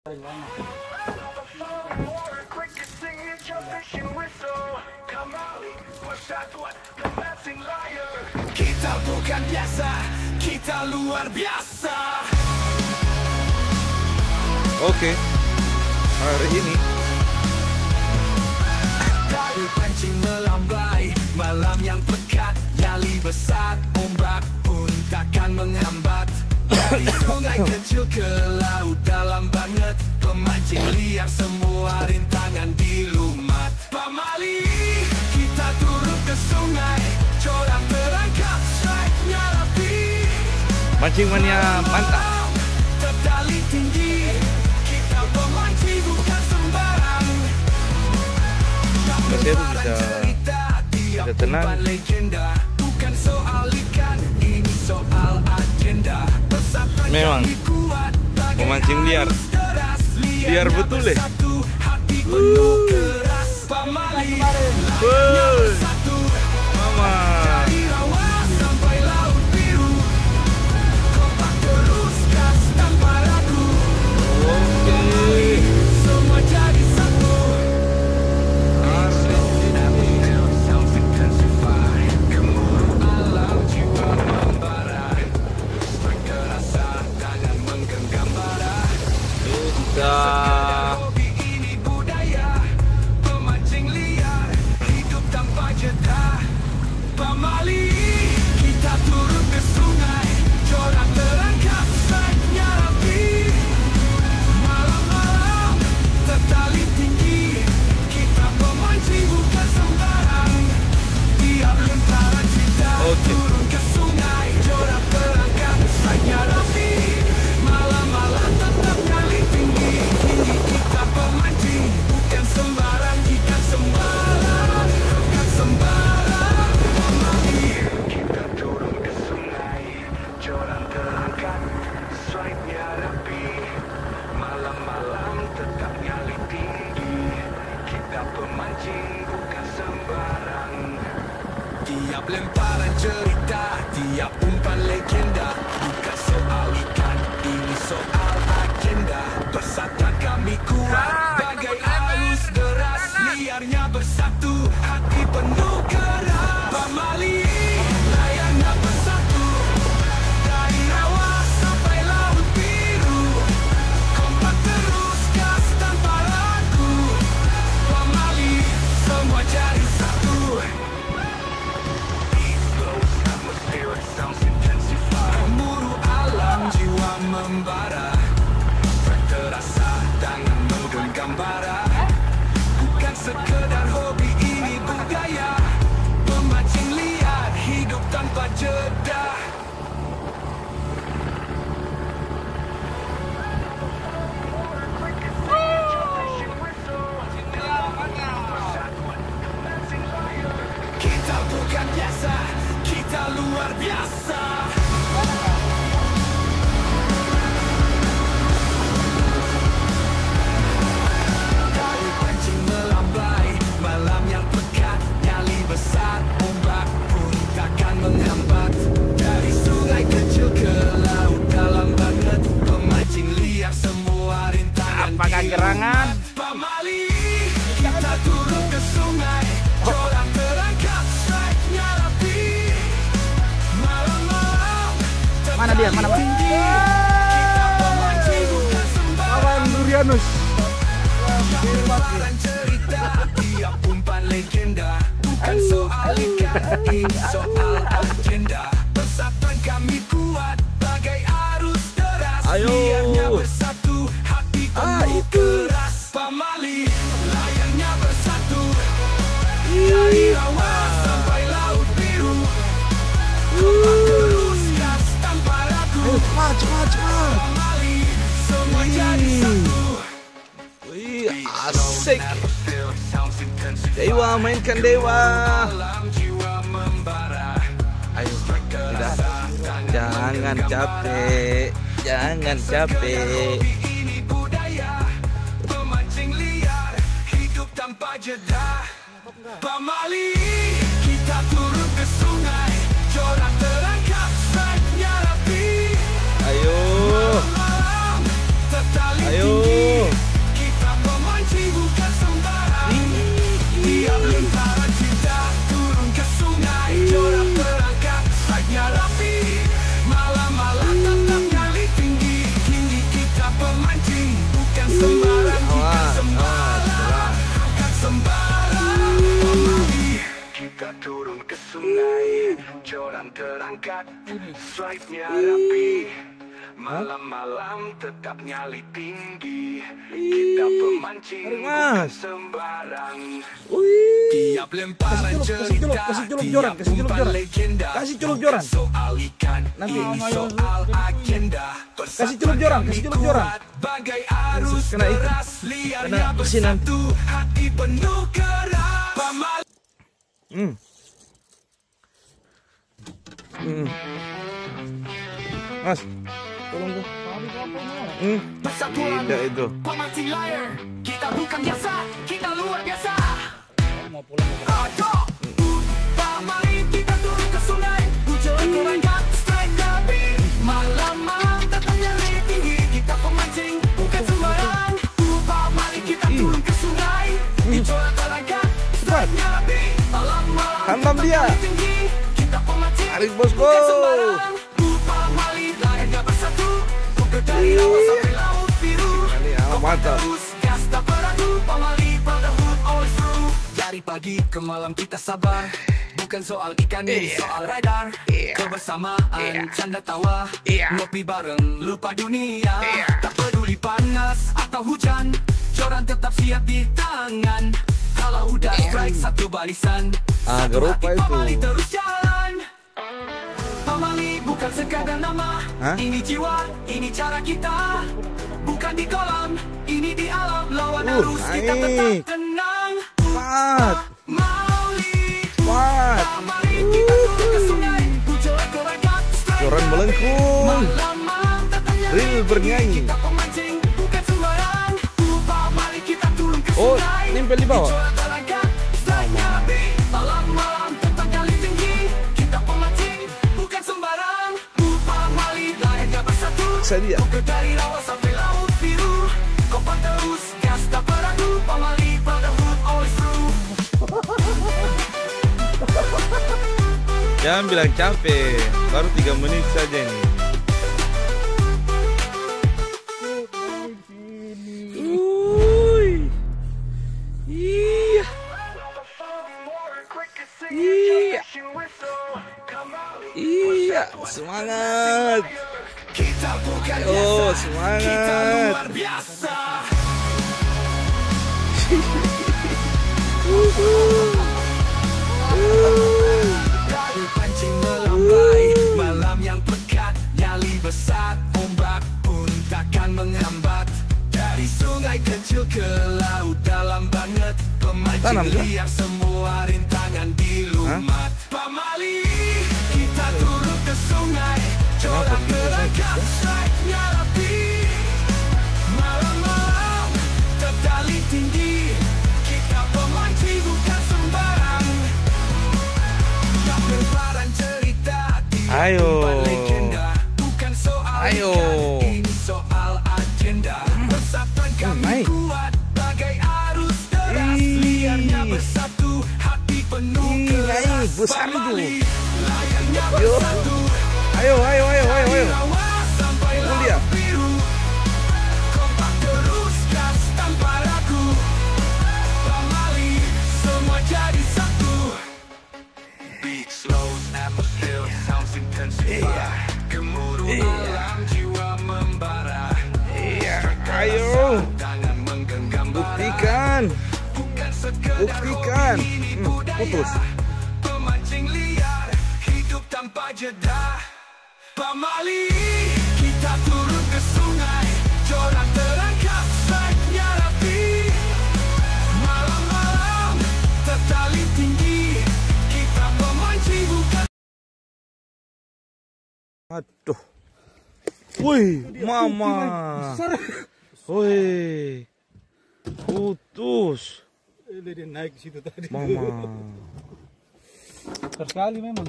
Kita bukan biasa, kita luar biasa. Oke, hari ini Dari pancing melambai, malam yang pekat, nyali besar, ombak pun takkan menghambat. Dari sungai kecil ke laut dalam banget, pemancing liar semua rintangan dilumat. Pamali, kita turun ke sungai, corak terangkat, strike-nya rapi. mancing mania mantap. Terdali tinggi, kita pemancing bukan sembarang. Pasir bisa tenang. Legenda, bukan soal ikan, ini soal agenda. Memang memancing liar, liar betul deh. Mama. Tiap lemparan cerita, tiap umpan legenda, bukan soal ikan, ini soal agenda. Persatuan kami kuat, bagai arus deras, liarnya bersatu, hati penuh keras. Pamali, layarnya bersatu, dari rawa sampai laut biru, kompak terus gas tanpa ragu. Pamali, semua jadi satu. Gemuruh alam jiwa membara, terasa tangan menggenggam bara. Bukan sekedar hobi, ini budaya. Pemancing liar, hidup tanpa jeda. Kita bukan biasa, kita luar biasa. Dari pancing melambai, malam yang pekat, nyali besar, ombak pun takkan menghambat. Dari sungai kecil ke laut dalam banget, pemancing liar semua rintangan. Apakah gerangan? Pamali, kita turun ke sungai, corak terangkat, strike-nya rapi. Malam-malam Mana dia? Mana? tinggi, kita pemancing bukan sembarang. Lawan Durianus. Lemparan cerita, tiap umpan legenda, bukan soal ikan, ini soal agenda. Persatuan kami kuat, bagai arus deras, Ayo. liarnya bersatu, hati penuh keras. Pamali, layarnya bersatu, dari rawa sampai laut biru, kompak terus gas tanpa ragu. Cepat. Pamali, semua jadi satu. Wih, asik. Dewa, mainkan Dewa. Ayo, tidak. Jangan capek. Jangan capek. Ini budaya, pemancing liar, hidup tanpa jeda. Pamali, kita turun ke sungai, corak terangkat, strike-nya rapi. Ayo. Malam, tertali Ayo. tinggi, bukan sembarang, bukan sembarang, bukan sembarang. Pemali, kita turun ke sungai, joran terangkat, stripe-nya rapi. Malam-malam tetap nyali tinggi, kita pemancing bukan sembarang. Tiap lemparan cerita, tiap umpan legenda, kasih celup joran, soal ikan, nanti ini soal agenda. kasih celup joran, kasih celup joran. Bagai arus Kena itu. deras, liarnya bersatu, hati penuh keras. Pamali. Mas, tolong tuh. Persatuan, Tidak itu. pemancing layar, kita bukan biasa, kita luar biasa. Mau pulang. Ayo, pamali kita turun ke sungai, hujan terangkat, strike rapi. Malam-malam tetap nyali tinggi, kita pemancing bukan sembarang. Pamali kita turun ke sungai, hujan terangkat, strike rapi. Malam-malam Hantam dia. nyali tinggi, kita pemancing Tarik, bosku. bukan sembarang. Pamali layarnya bersatu, bukan dari rawa sampai laut biru. Ini mantap. Terus gas tak peragu, pamali brotherhood always through. Dari pagi ke malam kita sabar, bukan soal ikan ini soal radar. Kebersamaan, canda tawa, ngopi bareng, lupa dunia. Tak peduli panas atau hujan, joran tetap siap di tangan. Kalau udah strike satu barisan, satu gerupa hati itu. pamali terus jalan. Pamali bukan sekadar nama, ini jiwa, ini cara kita. Bukan di kolam, ini di alam, lawan arus kita tetap naik. tenang. Cepat, Pamali, cepat. pamali kita turun ke sungai, hujan terangkat, strike Joran rapi. melengkung. Malam-malam tetap nyali Ril bernyanyi. kita pemancing bukan sembarang. Pamali kita turun ke Oh, sungai, nempel di bawah. hujan terangkat, strike rapi. Malam-malam tetap nyali tinggi, kita pemancing bukan sembarang. Pamali layarnya bersatu, Saya dia. bukan dari rawa sampai laut biru. Kompak terus, gas tak peragu, pamali brotherhood always through. Jangan bilang capek, baru 3 menit saja ini. Iya. Iya. Iya, semangat. Kita bukan Oh, biasa, semangat. kita luar biasa. Dari pancing melambai, malam yang pekat, nyali besar, ombak pun takkan menghambat. Dari sungai kecil ke laut dalam banget, pemancing Tanam, kan? liar semua rintangan dilumat. Pamali, kita turun ke sungai, joran terangkat, strike-nya rapi. Malam-malam tertali tinggi, kita pemancing bukan sembarang. Yang lemparan cerita, tiap Ayo. umpan legenda, bukan soal Ayo. ikan, ini soal agenda. Persatuan kami naik. kuat, bagai arus deras, liarnya bersatu, hati penuh keras. naik, besar itu. Pamali, layarnya Yo. bersatu, Ayo, ayo, ayo, ayo, ayo. rawa sampai Tunggu laut dia. biru. Kompak terus, gas tanpa ragu. Pamali, semua jadi satu. Beat slow, atmosphere, sounds intensify. Gemuruh alam, jiwa membara. Iya, ayo. Tangan menggenggam bara. Buktikan. Bukan sekedar Buktikan. hobi, ini budaya. Putus. Pemancing liar, hidup tanpa jeda. Pamali, kita turun ke sungai, joran terangkat, strike-nya rapi. Malam-malam tertali tinggi, kita pemancing bukan. Aduh. Wih, mama. Wih. Putus. Dia naik ke situ tadi. Mama. Besar sekali memang.